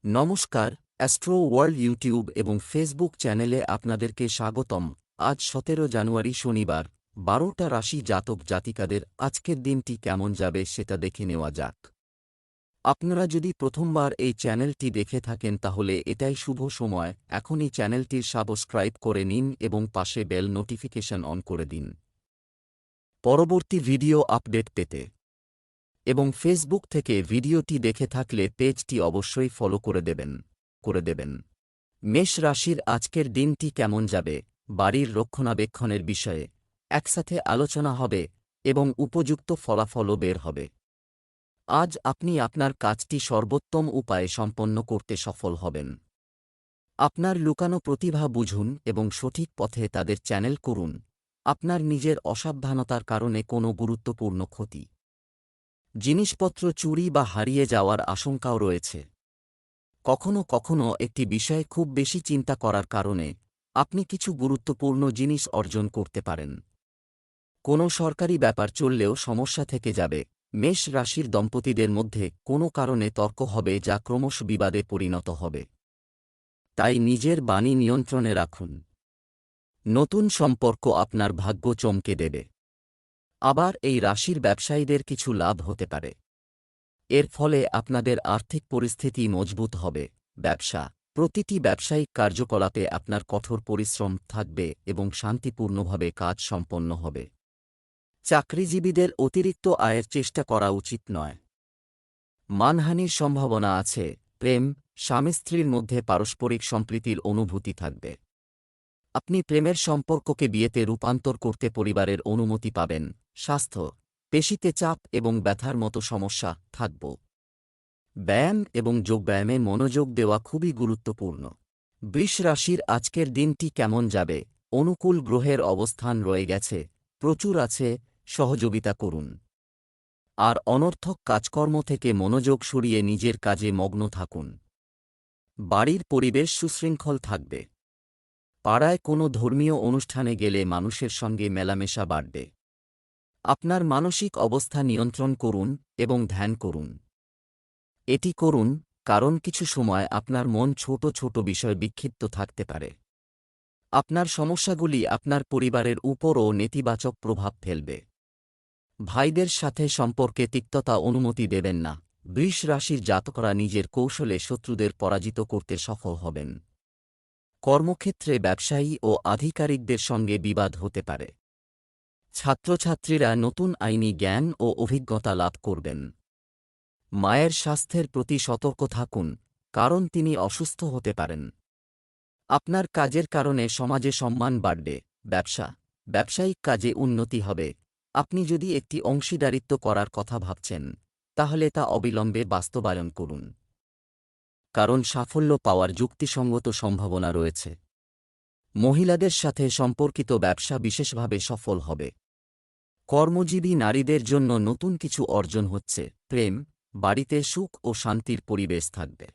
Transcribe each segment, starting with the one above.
নমস্কার, astro world YouTube এবং Facebook চ্যানেলে আপনাদেরকে স্বাগতম। আজ ১৭ জানুয়ারি শনিবার, ১২টা রাশি জাতক জাতিকাদের আজকের দিনটি কেমন যাবে সেটা দেখে নেওয়া যাক। আপনারা যদি প্রথমবার এই চ্যানেলটি দেখে থাকেন তাহলে এটাই শুভ সময়, এখনই চ্যানেলটির সাবস্ক্রাইব করে নিন এবং পাশে বেল নোটিফিকেশন অন করে দিন পরবর্তী ভিডিও আপডেট পেতে। এবং ফেসবুক থেকে ভিডিওটি দেখে থাকলে পেজটি অবশ্যই ফলো করে দেবেন। মেষ রাশির আজকের দিনটি কেমন যাবে, বাড়ির রক্ষণাবেক্ষণের বিষয়ে একসাথে আলোচনা হবে এবং উপযুক্ত ফলাফলও বের হবে। আজ আপনি আপনার কাজটি সর্বোত্তম উপায়ে সম্পন্ন করতে সফল হবেন। আপনার লুকানো প্রতিভা বুঝুন এবং সঠিক পথে তাদের চ্যানেল করুন। আপনার নিজের অসাবধানতার কারণে কোনো গুরুত্বপূর্ণ ক্ষতি, জিনিসপত্র চুরি বা হারিয়ে যাওয়ার আশঙ্কাও রয়েছে। কখনো কখনো একটি বিষয়ে খুব বেশি চিন্তা করার কারণে আপনি কিছু গুরুত্বপূর্ণ জিনিস অর্জন করতে পারেন। কোনো সরকারি ব্যাপার চললেও সমস্যা থেকে যাবে। মেষ রাশির দম্পতিদের মধ্যে কোনো কারণে তর্ক হবে যা ক্রমশ বিবাদে পরিণত হবে, তাই নিজের বাণী নিয়ন্ত্রণে রাখুন। নতুন সম্পর্ক আপনার ভাগ্য চমকে দেবে। আবার এই রাশির ব্যবসায়ীদের কিছু লাভ হতে পারে। এর ফলে আপনাদের আর্থিক পরিস্থিতি মজবুত হবে। ব্যবসা, প্রতিটি ব্যবসায়িক কার্যকলাপে আপনার কঠোর পরিশ্রম থাকবে এবং শান্তিপূর্ণভাবে কাজ সম্পন্ন হবে। চাকরিজীবীদের অতিরিক্ত আয়ের চেষ্টা করা উচিত নয়। মানহানির সম্ভাবনা আছে। প্রেম, স্বামী স্ত্রীর মধ্যে পারস্পরিক সম্প্রীতির অনুভূতি থাকবে। আপনি প্রেমের সম্পর্ককে বিয়েতে রূপান্তর করতে পরিবারের অনুমতি পাবেন। স্বাস্থ্য, পেশিতে চাপ এবং ব্যথার মতো সমস্যা থাকব। ব্যায়াম এবং যোগব্যায়ামে মনোযোগ দেওয়া খুবই গুরুত্বপূর্ণ। বৃষ রাশির আজকের দিনটি কেমন যাবে, অনুকূল গ্রহের অবস্থান রয়ে গেছে, প্রচুর আছে, সহযোগিতা করুন। আর অনর্থক কাজকর্ম থেকে মনোযোগ সরিয়ে নিজের কাজে মগ্ন থাকুন। বাড়ির পরিবেশ সুশৃঙ্খল থাকবে। পাড়ায় কোনো ধর্মীয় অনুষ্ঠানে গেলে মানুষের সঙ্গে মেলামেশা বাড়বে। আপনার মানসিক অবস্থা নিয়ন্ত্রণ করুন এবং ধ্যান করুন। এটি করুন কারণ কিছু সময় আপনার মন ছোট ছোট বিষয় বিক্ষিপ্ত থাকতে পারে। আপনার সমস্যাগুলি আপনার পরিবারের উপরও নেতিবাচক প্রভাব ফেলবে। ভাইদের সাথে সম্পর্কে তিক্ততা অনুমতি দেবেন না। বৃষ রাশির জাতকরা নিজের কৌশলে শত্রুদের পরাজিত করতে সফল হবেন। কর্মক্ষেত্রে ব্যবসায়ী ও আধিকারিকদের সঙ্গে বিবাদ হতে পারে। ছাত্রছাত্রীরা নতুন আইনি জ্ঞান ও অভিজ্ঞতা লাভ করবেন। মায়ের স্বাস্থ্যের প্রতি সতর্ক থাকুন, কারণ তিনি অসুস্থ হতে পারেন। আপনার কাজের কারণে সমাজে সম্মান বাড়বে। ব্যবসা, ব্যবসায়িক কাজে উন্নতি হবে। আপনি যদি একটি অংশীদারিত্ব করার কথা ভাবছেন, তাহলে তা অবিলম্বে বাস্তবায়ন করুন, কারণ সাফল্য পাওয়ার যুক্তিসঙ্গত সম্ভাবনা রয়েছে। মহিলাদের সাথে সম্পর্কিত ব্যবসা বিশেষভাবে সফল হবে। কর্মজীবী নারীদের জন্য নতুন কিছু অর্জন হচ্ছে। প্রেম, বাড়িতে সুখ ও শান্তির পরিবেশ থাকবে।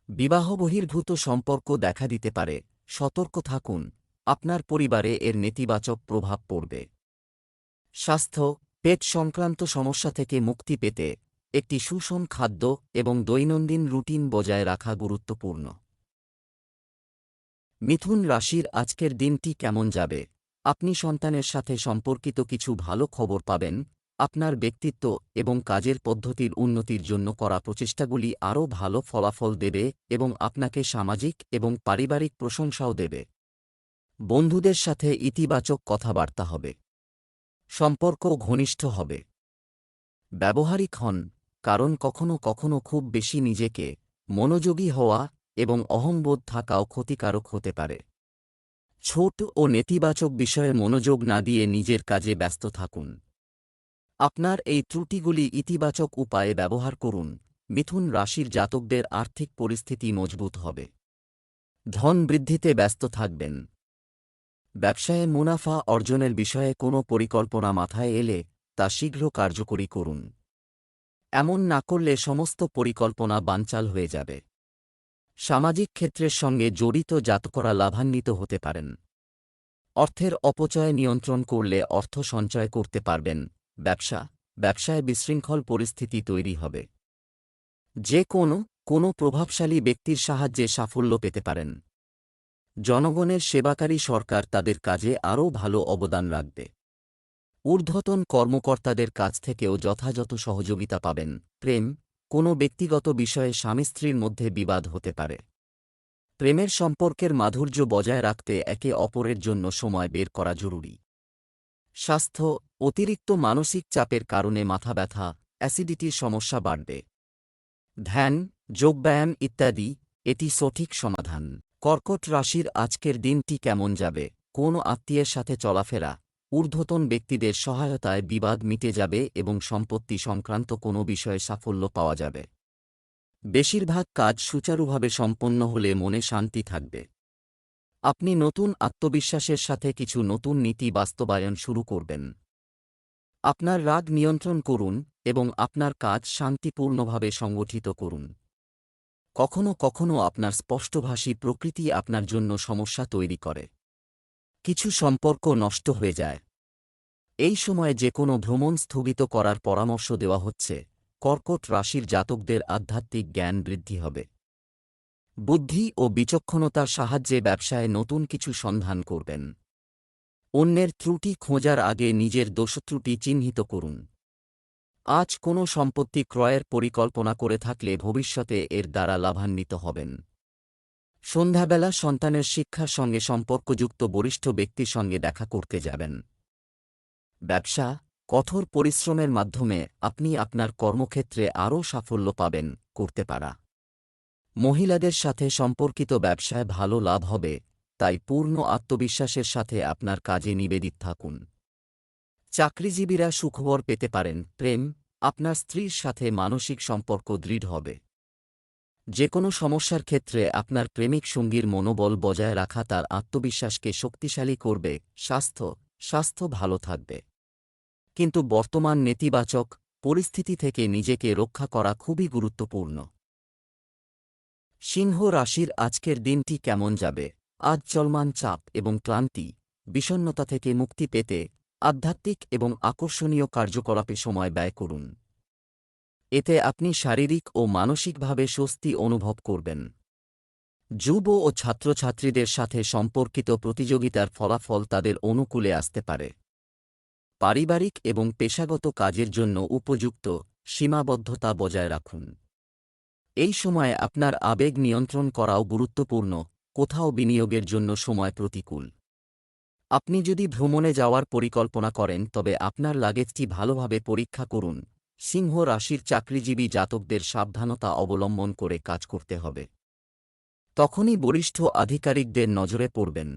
বিবাহ বহির্ভূত সম্পর্ক দেখা দিতে পারে, সতর্ক থাকুন, আপনার পরিবারে এর নেতিবাচক প্রভাব পড়বে। স্বাস্থ্য, পেট সংক্রান্ত সমস্যা থেকে মুক্তি পেতে একটি সুষম খাদ্য এবং দৈনন্দিন রুটিন বজায় রাখা গুরুত্বপূর্ণ। মিথুন রাশির আজকের দিনটি কেমন যাবে, আপনি সন্তানের সাথে সম্পর্কিত কিছু ভালো খবর পাবেন। আপনার ব্যক্তিত্ব এবং কাজের পদ্ধতির উন্নতির জন্য করা প্রচেষ্টাগুলি আরও ভালো ফলাফল দেবে এবং আপনাকে সামাজিক এবং পারিবারিক প্রশংসাও দেবে। বন্ধুদের সাথে ইতিবাচক কথাবার্তা হবে। সম্পর্ক ঘনিষ্ঠ হবে। ব্যবহারিক হন, কারণ কখনো কখনো খুব বেশি নিজেকে মনোযোগী হওয়া এবং অহংবোধ থাকাও ক্ষতিকারক হতে পারে। ছোট ও নেতিবাচক বিষয়ে মনোযোগ না দিয়ে নিজের কাজে ব্যস্ত থাকুন। আপনার এই ত্রুটিগুলি ইতিবাচক উপায়ে ব্যবহার করুন। মিথুন রাশির জাতকদের আর্থিক পরিস্থিতি মজবুত হবে। ধন বৃদ্ধিতে ব্যস্ত থাকবেন। ব্যবসায়ে মুনাফা অর্জনের বিষয়ে কোনো পরিকল্পনা মাথায় এলে তা শীঘ্র কার্যকরী করুন। এমন না করলে সমস্ত পরিকল্পনা বানচাল হয়ে যাবে। সামাজিক ক্ষেত্রের সঙ্গে জড়িত জাতকরা লাভান্বিত হতে পারেন। অর্থের অপচয় নিয়ন্ত্রণ করলে অর্থ সঞ্চয় করতে পারবেন। ব্যবসায় বিশৃঙ্খল পরিস্থিতি তৈরি হবে। যে কোনো কোনো প্রভাবশালী ব্যক্তির সাহায্যে সাফল্য পেতে পারেন। জনগণের সেবাকারী সরকার তাদের কাজে আরও ভালো অবদান রাখবে। ঊর্ধ্বতন কর্মকর্তাদের কাছ থেকেও যথাযথ সহযোগিতা পাবেন। প্রেম, কোনো ব্যক্তিগত বিষয়ে স্বামী স্ত্রীর মধ্যে বিবাদ হতে পারে। প্রেমের সম্পর্কের মাধুর্য বজায় রাখতে একে অপরের জন্য সময় বের করা জরুরি। স্বাস্থ্য, অতিরিক্ত মানসিক চাপের কারণে মাথা ব্যথা, অ্যাসিডিটির সমস্যা বাড়বে। ধ্যান, যোগব্যায়াম ইত্যাদি এটি সঠিক সমাধান। কর্কট রাশির আজকের দিনটি কেমন যাবে? কোনো আত্মীয়ের সাথে চলাফেরা, ঊর্ধ্বতন ব্যক্তিদের সহায়তায় বিবাদ মিটে যাবে এবং সম্পত্তি সংক্রান্ত কোনো বিষয়ে সাফল্য পাওয়া যাবে। বেশিরভাগ কাজ সুচারুভাবে সম্পন্ন হলে মনে শান্তি থাকবে। আপনি নতুন আত্মবিশ্বাসের সাথে কিছু নতুন নীতি বাস্তবায়ন শুরু করবেন। আপনার রাগ নিয়ন্ত্রণ করুন এবং আপনার কাজ শান্তিপূর্ণভাবে সংগঠিত করুন। কখনো কখনো আপনার স্পষ্টভাষী প্রকৃতি আপনার জন্য সমস্যা তৈরি করে। কিছু সম্পর্ক নষ্ট হয়ে যায়। এই সময়ে যে কোনো ভ্রমণ স্থগিত করার পরামর্শ দেওয়া হচ্ছে। কর্কট রাশির জাতকদের আধ্যাত্মিক জ্ঞান বৃদ্ধি হবে। বুদ্ধি ও বিচক্ষণতার সাহায্যে ব্যবসায় নতুন কিছু সন্ধান করবেন। অন্যের ত্রুটি খোঁজার আগে নিজের দোষত্রুটি চিহ্নিত করুন। আজ কোনো সম্পত্তি ক্রয়ের পরিকল্পনা করে থাকলে ভবিষ্যতে এর দ্বারা লাভান্বিত হবেন। সন্ধ্যাবেলা সন্তানের শিক্ষার সঙ্গে সম্পর্কযুক্ত বরিষ্ঠ ব্যক্তির সঙ্গে দেখা করতে যাবেন। ব্যবসা, কঠোর পরিশ্রমের মাধ্যমে আপনি আপনার কর্মক্ষেত্রে আরও সাফল্য পাবেন। করতে পারা মহিলাদের সাথে সম্পর্কিত ব্যবসায় ভালো লাভ হবে, তাই পূর্ণ আত্মবিশ্বাসের সাথে আপনার কাজে নিবেদিত থাকুন। চাকরিজীবীরা সুখবর পেতে পারেন। প্রেম, আপনার স্ত্রীর সাথে মানসিক সম্পর্ক দৃঢ় হবে। যে কোনো সমস্যার ক্ষেত্রে আপনার প্রেমিক সঙ্গীর মনোবল বজায় রাখা তার আত্মবিশ্বাসকে শক্তিশালী করবে। স্বাস্থ্য ভালো থাকবে, কিন্তু বর্তমান নেতিবাচক পরিস্থিতি থেকে নিজেকে রক্ষা করা খুবই গুরুত্বপূর্ণ। সিংহ রাশির আজকের দিনটি কেমন যাবে? আজ চলমান চাপ এবং ক্লান্তি, বিষণ্ণতা থেকে মুক্তি পেতে আধ্যাত্মিক এবং আকর্ষণীয় কার্যকলাপে সময় ব্যয় করুন। এতে আপনি শারীরিক ও মানসিকভাবে স্বস্তি অনুভব করবেন। যুব ও ছাত্রছাত্রীদের সাথে সম্পর্কিত প্রতিযোগিতার ফলাফল তাদের অনুকূলে আসতে পারে। পারিবারিক এবং পেশাগত কাজের জন্য উপযুক্ত সীমাবদ্ধতা বজায় রাখুন। এই সময়ে আপনার আবেগ নিয়ন্ত্রণ করাও গুরুত্বপূর্ণ। কোথাও বিনিয়োগের জন্য সময় প্রতিকূল। আপনি যদি ভ্রমণে যাওয়ার পরিকল্পনা করেন তবে আপনার লাগেজটি ভালোভাবে পরীক্ষা করুন। সিংহ রাশির চাকরিজীবী জাতকদের সাবধানতা অবলম্বন করে কাজ করতে হবে। তখনই বরিষ্ঠ আধিকারিকদের নজরে পড়বেন।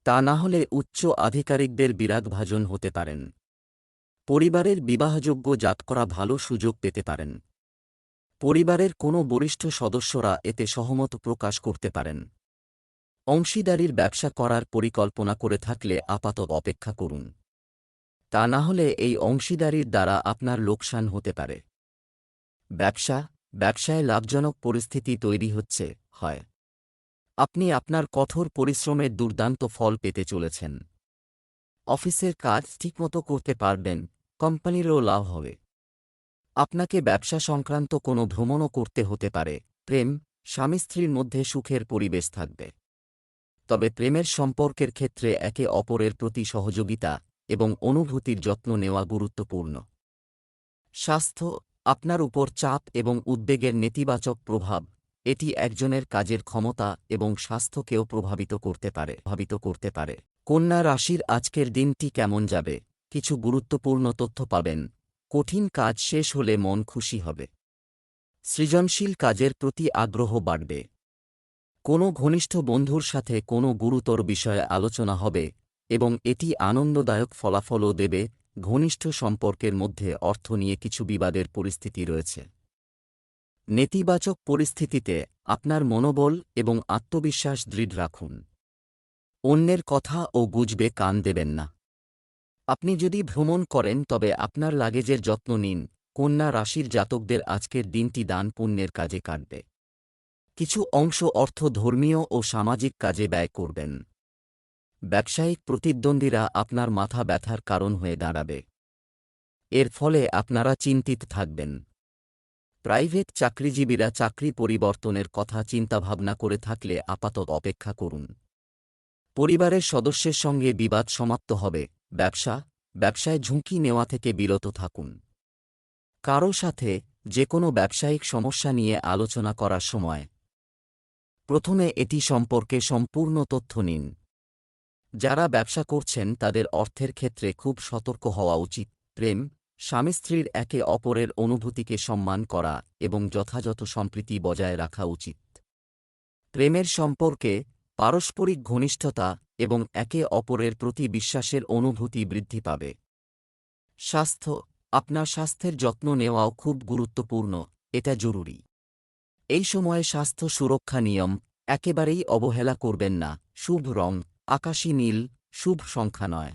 তা না হলে উচ্চ আধিকারিকদের বিরাগভাজন হতে পারেন। পরিবারের বিবাহযোগ্য জাতকরা ভালো সুযোগ পেতে পারেন। পরিবারের কোনো বরিষ্ঠ সদস্যরা এতে সহমত প্রকাশ করতে পারেন। অংশীদারির ব্যবসা করার পরিকল্পনা করে থাকলে আপাতত অপেক্ষা করুন। তা না হলে এই অংশীদারির দ্বারা আপনার লোকসান হতে পারে। ব্যবসায় লাভজনক পরিস্থিতি তৈরি হয়। আপনি আপনার কঠোর পরিশ্রমের দুর্দান্ত ফল পেতে চলেছেন। অফিসের কাজ ঠিকমতো করতে পারবেন, কোম্পানিরও লাভ হবে। আপনাকে ব্যবসা সংক্রান্ত কোনো ভ্রমণও করতে হতে পারে। প্রেম, স্বামী স্ত্রীর মধ্যে সুখের পরিবেশ থাকবে। তবে প্রেমের সম্পর্কের ক্ষেত্রে একে অপরের প্রতি সহযোগিতা এবং অনুভূতির যত্ন নেওয়া গুরুত্বপূর্ণ। স্বাস্থ্য, আপনার উপর চাপ এবং উদ্বেগের নেতিবাচক প্রভাব এটি একজনের কাজের ক্ষমতা এবং স্বাস্থ্যকেও প্রভাবিত করতে পারে। কন্যা রাশির আজকের দিনটি কেমন যাবে? কিছু গুরুত্বপূর্ণ তথ্য পাবেন। কঠিন কাজ শেষ হলে মন খুশি হবে। সৃজনশীল কাজের প্রতি আগ্রহ বাড়বে। কোনো ঘনিষ্ঠ বন্ধুর সাথে কোনো গুরুতর বিষয়ে আলোচনা হবে এবং এটি আনন্দদায়ক ফলাফলও দেবে। ঘনিষ্ঠ সম্পর্কের মধ্যে অর্থ নিয়ে কিছু বিবাদের পরিস্থিতি রয়েছে। নেতিবাচক পরিস্থিতিতে আপনার মনোবল এবং আত্মবিশ্বাস দৃঢ় রাখুন। অন্যের কথা ও গুজবে কান দেবেন না। আপনি যদি ভ্রমণ করেন তবে আপনার লাগেজের যত্ন নিন। কন্যা রাশির জাতকদের আজকের দিনটি দান পুণ্যের কাজে কাটবে। কিছু অংশ অর্থ ধর্মীয় ও সামাজিক কাজে ব্যয় করবেন। ব্যবসায়িক প্রতিদ্বন্দ্বীরা আপনার মাথা ব্যথার কারণ হয়ে দাঁড়াবে। এর ফলে আপনারা চিন্তিত থাকবেন। প্রাইভেট চাকরিজীবীরা চাকরি পরিবর্তনের কথা চিন্তাভাবনা করে থাকলে আপাতত অপেক্ষা করুন। পরিবারের সদস্যের সঙ্গে বিবাদ সমাপ্ত হবে। ব্যবসায় ঝুঁকি নেওয়া থেকে বিরত থাকুন। কারও সাথে যে কোনো ব্যবসায়িক সমস্যা নিয়ে আলোচনা করার সময় প্রথমে এটি সম্পর্কে সম্পূর্ণ তথ্য নিন। যারা ব্যবসা করছেন তাদের অর্থের ক্ষেত্রে খুব সতর্ক হওয়া উচিত। প্রেম, স্বামী স্ত্রীর একে অপরের অনুভূতিকে সম্মান করা এবং যথাযথ সম্প্রীতি বজায় রাখা উচিত। প্রেমের সম্পর্কে পারস্পরিক ঘনিষ্ঠতা এবং একে অপরের প্রতি বিশ্বাসের অনুভূতি বৃদ্ধি পাবে। স্বাস্থ্য, আপনার স্বাস্থ্যের যত্ন নেওয়াও খুব গুরুত্বপূর্ণ, এটা জরুরি। এই সময়ে স্বাস্থ্য সুরক্ষা নিয়ম একেবারেই অবহেলা করবেন না। শুভ রং আকাশী নীল, শুভ সংখ্যা 9।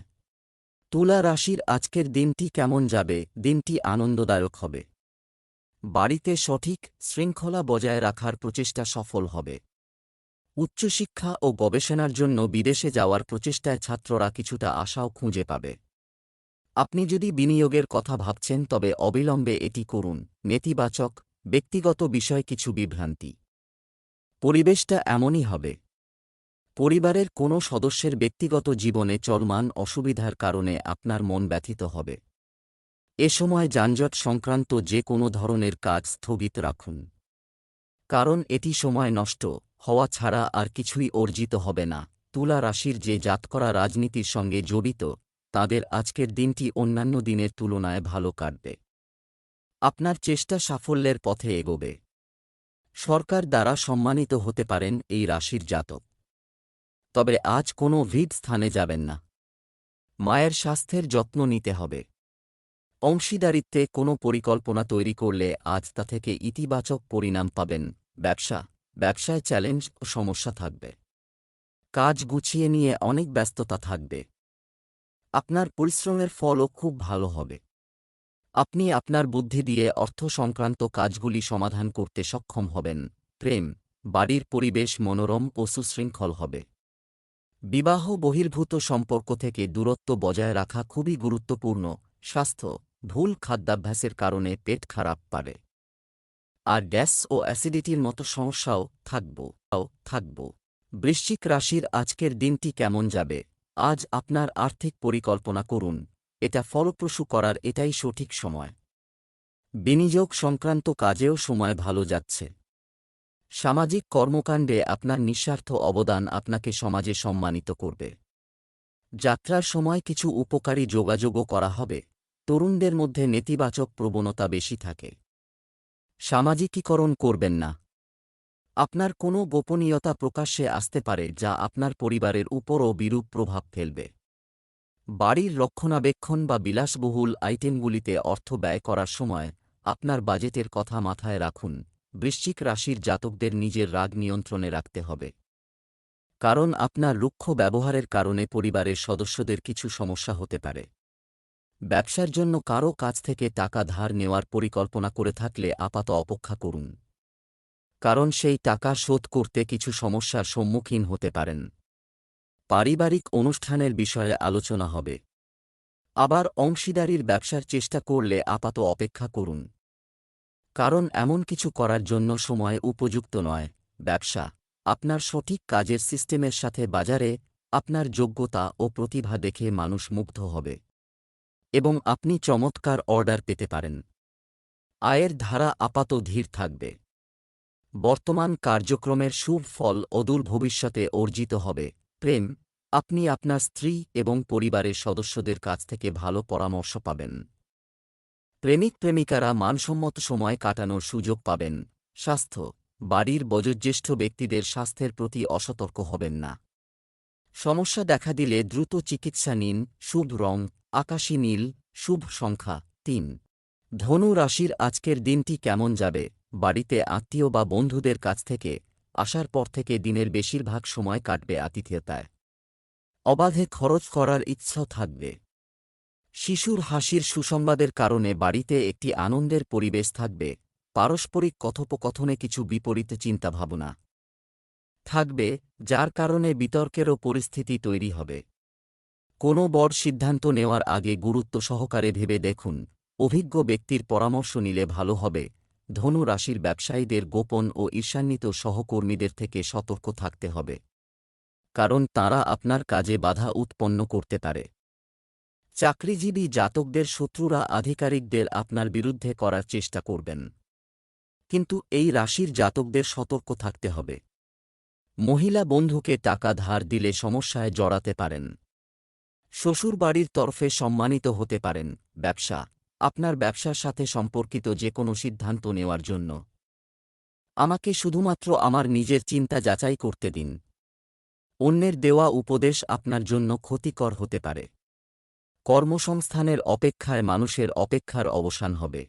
তুলা রাশির আজকের দিনটি কেমন যাবে? দিনটি আনন্দদায়ক হবে। বাড়িতে সঠিক শৃঙ্খলা বজায় রাখার প্রচেষ্টা সফল হবে। উচ্চশিক্ষা ও গবেষণার জন্য বিদেশে যাওয়ার প্রচেষ্টায় ছাত্ররা কিছুটা আশাও খুঁজে পাবে। আপনি যদি বিনিয়োগের কথা ভাবছেন তবে অবিলম্বে এটি করুন। নেতিবাচক ব্যক্তিগত বিষয় কিছু বিভ্রান্তি। পরিবেশটা এমনই হবে। পরিবারের কোনো সদস্যের ব্যক্তিগত জীবনে চলমান অসুবিধার কারণে আপনার মন ব্যথিত হবে। এ সময় যানজট সংক্রান্ত যে কোনো ধরনের কাজ স্থগিত রাখুন, কারণ এটি সময় নষ্ট হওয়া ছাড়া আর কিছুই অর্জিত হবে না। তুলা রাশির যে জাতকরা রাজনীতির সঙ্গে জড়িত তাদের আজকের দিনটি অন্যান্য দিনের তুলনায় ভালো কাটবে। আপনার চেষ্টা সাফল্যের পথে এগোবে। সরকার দ্বারা সম্মানিত হতে পারেন এই রাশির জাতক। তবে আজ কোনো ভিড় স্থানে যাবেন না। মায়ের স্বাস্থ্যের যত্ন নিতে হবে। অংশীদারিত্বে কোনো পরিকল্পনা তৈরি করলে আজ তা থেকে ইতিবাচক পরিণাম পাবেন। ব্যবসায় চ্যালেঞ্জ ও সমস্যা থাকবে। কাজ গুছিয়ে নিয়ে অনেক ব্যস্ততা থাকবে। আপনার পরিশ্রমের ফলও খুব ভালো হবে। আপনি আপনার বুদ্ধি দিয়ে অর্থ সংক্রান্ত কাজগুলি সমাধান করতে সক্ষম হবেন। প্রেম, বাড়ির পরিবেশ মনোরম ও সুশৃঙ্খল হবে। বিবাহ বহির্ভূত সম্পর্ক থেকে দূরত্ব বজায় রাখা খুবই গুরুত্বপূর্ণ। স্বাস্থ্য, ভুল খাদ্যাভ্যাসের কারণে পেট খারাপ পারে আর গ্যাস ও অ্যাসিডিটির মতো সমস্যাও থাকব। বৃশ্চিক রাশির আজকের দিনটি কেমন যাবে? আজ আপনার আর্থিক পরিকল্পনা করুন। এটা ফলপ্রসূ করার এটাই সঠিক সময়। বিনিয়োগ সংক্রান্ত কাজেও সময় ভালো যাচ্ছে। সামাজিক কর্মকাণ্ডে আপনার নিঃস্বার্থ অবদান আপনাকে সমাজে সম্মানিত করবে। যাত্রার সময় কিছু উপকারী যোগাযোগও করা হবে। তরুণদের মধ্যে নেতিবাচক প্রবণতা বেশি থাকে। সামাজিকীকরণ করবেন না। আপনার কোনো গোপনীয়তা প্রকাশ্যে আসতে পারে যা আপনার পরিবারের উপরও বিরূপ প্রভাব ফেলবে। বাড়ির রক্ষণাবেক্ষণ বা বিলাসবহুল আইটেমগুলিতে অর্থ ব্যয় করার সময় আপনার বাজেটের কথা মাথায় রাখুন। বৃশ্চিক রাশির জাতকদের নিজের রাগ নিয়ন্ত্রণে রাখতে হবে, কারণ আপনার রুক্ষ ব্যবহারের কারণে পরিবারের সদস্যদের কিছু সমস্যা হতে পারে। ব্যবসার জন্য কারও কাছ থেকে টাকা ধার নেওয়ার পরিকল্পনা করে থাকলে আপাতত অপেক্ষা করুন, কারণ সেই টাকা শোধ করতে কিছু সমস্যার সম্মুখীন হতে পারেন। পারিবারিক অনুষ্ঠানের বিষয়ে আলোচনা হবে। আবার অংশীদারির ব্যবসার চেষ্টা করলে আপাতত অপেক্ষা করুন, কারণ এমন কিছু করার জন্য সময় উপযুক্ত নয়। ব্যবসা, আপনার সঠিক কাজের সিস্টেমের সাথে বাজারে আপনার যোগ্যতা ও প্রতিভা দেখে মানুষ মুগ্ধ হবে এবং আপনি চমৎকার অর্ডার পেতে পারেন। আয়ের ধারা আপাতত ধীর থাকবে। বর্তমান কার্যক্রমের শুভ ফল অদূর ভবিষ্যতে অর্জিত হবে। প্রেম, আপনি আপনার স্ত্রী এবং পরিবারের সদস্যদের কাছ থেকে ভালো পরামর্শ পাবেন। প্রেমিক প্রেমিকারা মানসম্মত সময় কাটানোর সুযোগ পাবেন। স্বাস্থ্য, বাড়ির বয়োজ্যেষ্ঠ ব্যক্তিদের স্বাস্থ্যের প্রতি অসতর্ক হবেন না। সমস্যা দেখা দিলে দ্রুত চিকিৎসা নিন। শুভ রং আকাশী নীল, শুভ সংখ্যা 3। ধনু রাশির আজকের দিনটি কেমন যাবে? বাড়িতে আত্মীয় বা বন্ধুদের কাছ থেকে আসার পর থেকে দিনের বেশিরভাগ সময় কাটবে আতিথেয়তায়। অবাধে খরচ করার ইচ্ছাও থাকবে। শিশুর হাসির সুসংবাদের কারণে বাড়িতে একটি আনন্দের পরিবেশ থাকবে। পারস্পরিক কথোপকথনে কিছু বিপরীত চিন্তাভাবনা থাকবে, যার কারণে বিতর্কেরও পরিস্থিতি তৈরি হবে। কোনো বড় সিদ্ধান্ত নেওয়ার আগে গুরুত্ব সহকারে ভেবে দেখুন। অভিজ্ঞ ব্যক্তির পরামর্শ নিলে ভালো হবে। ধনু রাশির ব্যবসায়ীদের গোপন ও ঈর্ষান্বিত সহকর্মীদের থেকে সতর্ক থাকতে হবে, কারণ তারা আপনার কাজে বাধা উৎপন্ন করতে পারে। চাকরিজীবী জাতকদের শত্রুরা আধিকারিকদের আপনার বিরুদ্ধে করার চেষ্টা করবেন, কিন্তু এই রাশির জাতকদের সতর্ক থাকতে হবে। মহিলা বন্ধুকে টাকা ধার দিলে সমস্যায় জড়াতে পারেন। শ্বশুরবাড়ির তরফে সম্মানিত হতে পারেন। ব্যবসা, আপনার ব্যবসার সাথে সম্পর্কিত যে কোনো সিদ্ধান্ত নেওয়ার জন্য আমাকে শুধুমাত্র আমার নিজের চিন্তা যাচাই করতে দিন। অন্যের দেওয়া উপদেশ আপনার জন্য ক্ষতিকর হতে পারে। কর্মসংস্থানের অপেক্ষায় মানুষের অপেক্ষার অবসান হবে।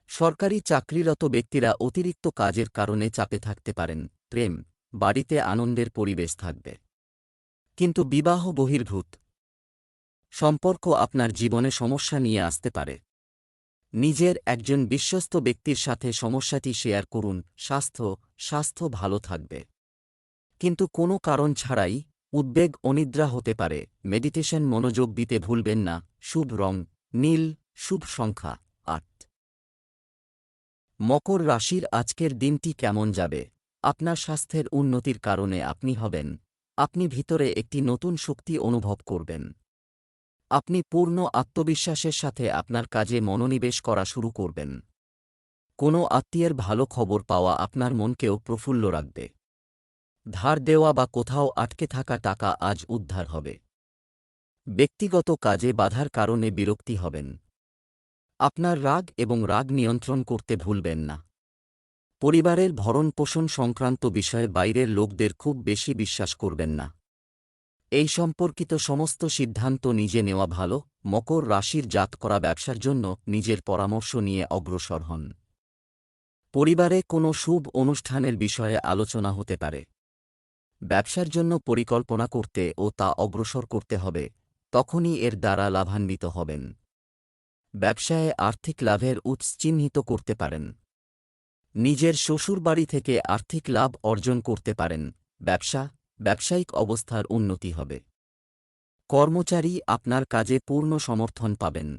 সরকারি চাকরিরত ব্যক্তিরা অতিরিক্ত কাজের কারণে চাপে থাকতে পারেন। প্রেম, বাড়িতে আনন্দের পরিবেশ থাকবে, কিন্তু বিবাহ বহির্ভূত সম্পর্ক আপনার জীবনে সমস্যা নিয়ে আসতে পারে। নিজের একজন বিশ্বস্ত ব্যক্তির সাথে সমস্যাটি শেয়ার করুন। স্বাস্থ্য ভালো থাকবে, কিন্তু কোনো কারণ ছাড়াই উদ্বেগ অনিদ্রা হতে পারে। মেডিটেশন মনোযোগ দিতে ভুলবেন না। শুভ রং নীল, শুভ সংখ্যা ৮। মকর রাশির আজকের দিনটি কেমন যাবে? আপনার স্বাস্থ্যের উন্নতির কারণে আপনি ভিতরে একটি নতুন শক্তি অনুভব করবেন। আপনি পূর্ণ আত্মবিশ্বাসের সাথে আপনার কাজে মনোনিবেশ করা শুরু করবেন। কোনো আত্মীয়ের ভালো খবর পাওয়া আপনার মনকেও প্রফুল্ল রাখবে। ধার দেওয়া বা কোথাও আটকে থাকা টাকা আজ উদ্ধার হবে। ব্যক্তিগত কাজে বাধার কারণে বিরক্তি হবেন। আপনার রাগ নিয়ন্ত্রণ করতে ভুলবেন না। পরিবারের ভরণপোষণ সংক্রান্ত বিষয়ে বাইরের লোকদের খুব বেশি বিশ্বাস করবেন না। এই সম্পর্কিত সমস্ত সিদ্ধান্ত নিজে নেওয়া ভালো। মকর রাশির জাতকরা ব্যবসার জন্য নিজের পরামর্শ নিয়ে অগ্রসর হন। পরিবারে কোনো শুভ অনুষ্ঠানের বিষয়ে আলোচনা হতে পারে। ব্যবসার জন্য পরিকল্পনা করতে ও তা অগ্রসর করতে হবে, তখনই এর দ্বারা লাভান্বিত হবেন। ব্যবসায়ে আর্থিক লাভের উৎস চিহ্নিত করতে পারেন। নিজের শ্বশুরবাড়ি থেকে আর্থিক লাভ অর্জন করতে পারেন। ব্যবসায়িক অবস্থার উন্নতি হবে। কর্মচারী আপনার কাজে পূর্ণ সমর্থন পাবেন।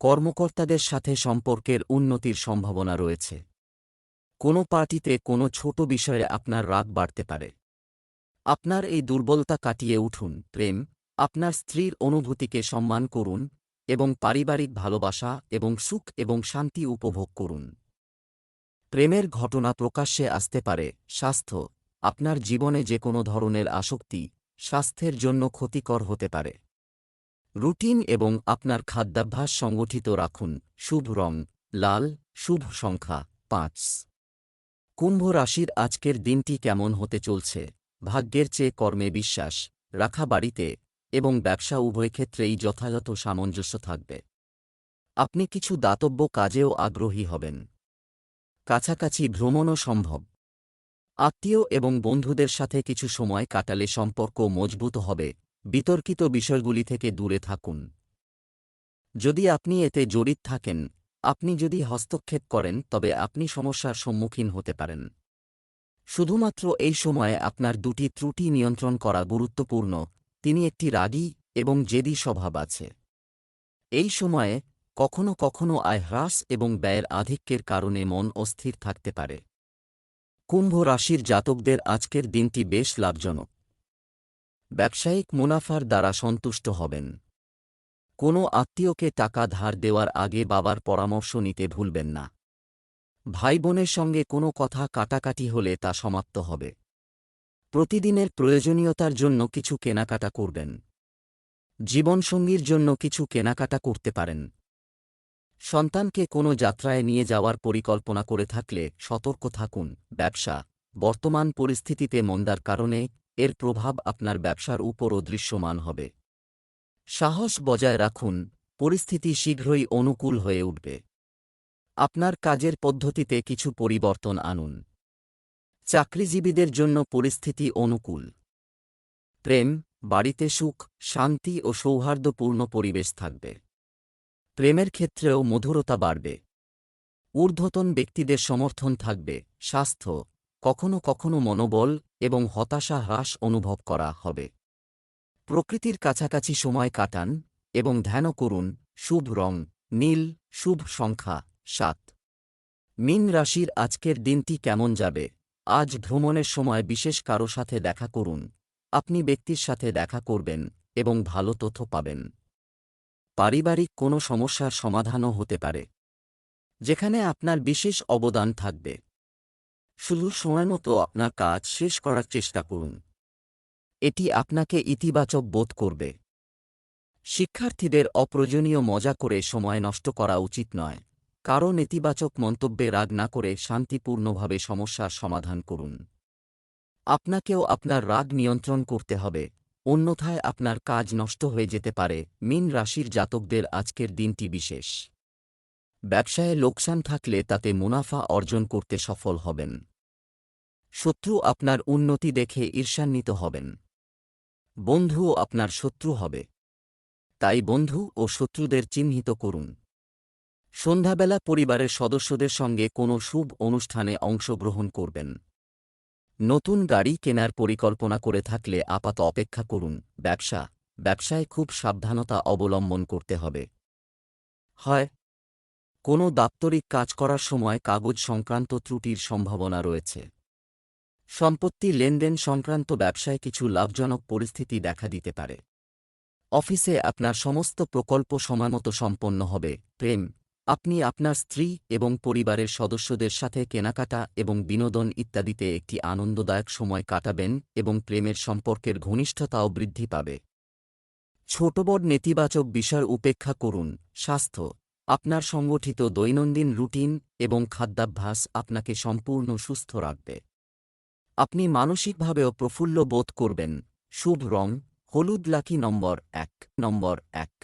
কর্মকর্তাদের সাথে সম্পর্কের উন্নতির সম্ভাবনা রয়েছে। কোনো পার্টিতে কোনো ছোট বিষয়ে আপনার রাগ বাড়তে পারে। আপনার এই দুর্বলতা কাটিয়ে উঠুন। প্রেম, আপনার স্ত্রীর অনুভূতিকে সম্মান করুন এবং পারিবারিক ভালোবাসা এবং সুখ এবং শান্তি উপভোগ করুন। প্রেমের ঘটনা প্রকাশ্যে আসতে পারে। স্বাস্থ্য, আপনার জীবনে যে কোনো ধরনের আসক্তি স্বাস্থ্যের জন্য ক্ষতিকর হতে পারে। রুটিন এবং আপনার খাদ্যাভ্যাস সংগঠিত রাখুন। শুভ রং লাল, শুভ সংখ্যা ৫। কুম্ভ রাশির আজকের দিনটি কেমন হতে চলছে? ভাগ্যের চেয়ে কর্মে বিশ্বাস রাখা বাড়িতে এবং ব্যবসা উভয় ক্ষেত্রেই যথাযথ সামঞ্জস্য থাকবে। আপনি কিছু দাতব্য কাজেও আগ্রহী হবেন। কাছাকাছি ভ্রমণও সম্ভব। আত্মীয় এবং বন্ধুদের সাথে কিছু সময় কাটালে সম্পর্ক মজবুত হবে। বিতর্কিত বিষয়গুলি থেকে দূরে থাকুন। যদি আপনি এতে জড়িত থাকেন, আপনি যদি হস্তক্ষেপ করেন, তবে আপনি সমস্যার সম্মুখীন হতে পারেন। শুধুমাত্র এই সময়ে আপনার দুটি ত্রুটি নিয়ন্ত্রণ করা গুরুত্বপূর্ণ। তিনি একটি রাগী এবং জেদি স্বভাব আছে। এই সময়ে কখনো কখনো আয় হ্রাস এবং ব্যয়ের আধিক্যের কারণে মন অস্থির থাকতে পারে। কুম্ভ রাশির জাতকদের আজকের দিনটি বেশ লাভজনক। ব্যবসায়িক মুনাফার দ্বারা সন্তুষ্ট হবেন। কোনো আত্মীয়কে টাকা ধার দেওয়ার আগে বাবার পরামর্শ নিতে ভুলবেন না। ভাই বোনের সঙ্গে কোনো কথা কাটাকাটি হলে তা সমাপ্ত হবে। প্রতিদিনের প্রয়োজনীয়তার জন্য কিছু কেনাকাটা করবেন। জীবনসঙ্গীর জন্য কিছু কেনাকাটা করতে পারেন। সন্তানকে কোনো যাত্রায় নিয়ে যাওয়ার পরিকল্পনা করে থাকলে সতর্ক থাকুন। ব্যবসা, বর্তমান পরিস্থিতিতে মন্দার কারণে এর প্রভাব আপনার ব্যবসার উপরও দৃশ্যমান হবে। সাহস বজায় রাখুন, পরিস্থিতি শীঘ্রই অনুকূল হয়ে উঠবে। আপনার কাজের পদ্ধতিতে কিছু পরিবর্তন আনুন। চাকরিজীবীদের জন্য পরিস্থিতি অনুকূল। প্রেম, বাড়িতে সুখ, শান্তি ও সৌহার্দ্যপূর্ণ পরিবেশ থাকবে। প্রেমের ক্ষেত্রেও মধুরতা বাড়বে। ঊর্ধ্বতন ব্যক্তিদের সমর্থন থাকবে। স্বাস্থ্য, কখনো কখনো মনোবল এবং হতাশা হ্রাস অনুভব করা হবে। প্রকৃতির কাছাকাছি সময় কাটান এবং ধ্যানও করুন। শুভ রং নীল, শুভ সংখ্যা ৭। মীন রাশির আজকের দিনটি কেমন যাবে? আজ ভ্রমণের সময় বিশেষ কারো সাথে দেখা করুন। আপনি ব্যক্তির সাথে দেখা করবেন এবং ভালো তথ্য পাবেন। পারিবারিক কোনো সমস্যার সমাধানও হতে পারে, যেখানে আপনার বিশেষ অবদান থাকবে। শুধু সময়মতো আপনার কাজ শেষ করার চেষ্টা করুন। এটি আপনাকে ইতিবাচক বোধ করবে। শিক্ষার্থীদের অপ্রয়োজনীয় মজা করে সময় নষ্ট করা উচিত নয়। কারো নেতিবাচক মন্তব্যে রাগ না করে শান্তিপূর্ণভাবে সমস্যার সমাধান করুন। আপনাকেও আপনার রাগ নিয়ন্ত্রণ করতে হবে, অন্যথায় আপনার কাজ নষ্ট হয়ে যেতে পারে। মীন রাশির জাতকদের আজকের দিনটি বিশেষ। ব্যবসায়ে লোকসান থাকলে তাতে মুনাফা অর্জন করতে সফল হবেন। শত্রু আপনার উন্নতি দেখে ঈর্ষান্বিত হবেন। বন্ধুও আপনার শত্রু হবে, তাই বন্ধু ও শত্রুদের চিহ্নিত করুন। সন্ধ্যাবেলা পরিবারের সদস্যদের সঙ্গে কোনো শুভ অনুষ্ঠানে অংশগ্রহণ করবেন। নতুন গাড়ি কেনার পরিকল্পনা করে থাকলে আপাতত অপেক্ষা করুন। ব্যবসায় খুব সাবধানতা অবলম্বন করতে হবে। হয় কোনো দাপ্তরিক কাজ করার সময় কাগজ সংক্রান্ত ত্রুটির সম্ভাবনা রয়েছে। সম্পত্তি লেনদেন সংক্রান্ত ব্যবসায় কিছু লাভজনক পরিস্থিতি দেখা দিতে পারে। অফিসে আপনার সমস্ত প্রকল্প সময়মতো সম্পন্ন হবে। প্রেম, আপনি আপনার স্ত্রী এবং পরিবারের সদস্যদের সাথে কেনাকাটা এবং বিনোদন ইত্যাদিতে একটি আনন্দদায়ক সময় কাটাবেন এবং প্রেমের সম্পর্কের ঘনিষ্ঠতাও বৃদ্ধি পাবে। ছোট বড় নেতিবাচক বিষয় উপেক্ষা করুন। স্বাস্থ্য, আপনার সংগঠিত দৈনন্দিন রুটিন এবং খাদ্যাভ্যাস আপনাকে সম্পূর্ণ সুস্থ রাখবে। আপনি মানসিকভাবেও প্রফুল্ল বোধ করবেন। শুভ রং হলুদ। লাকি নম্বর 1।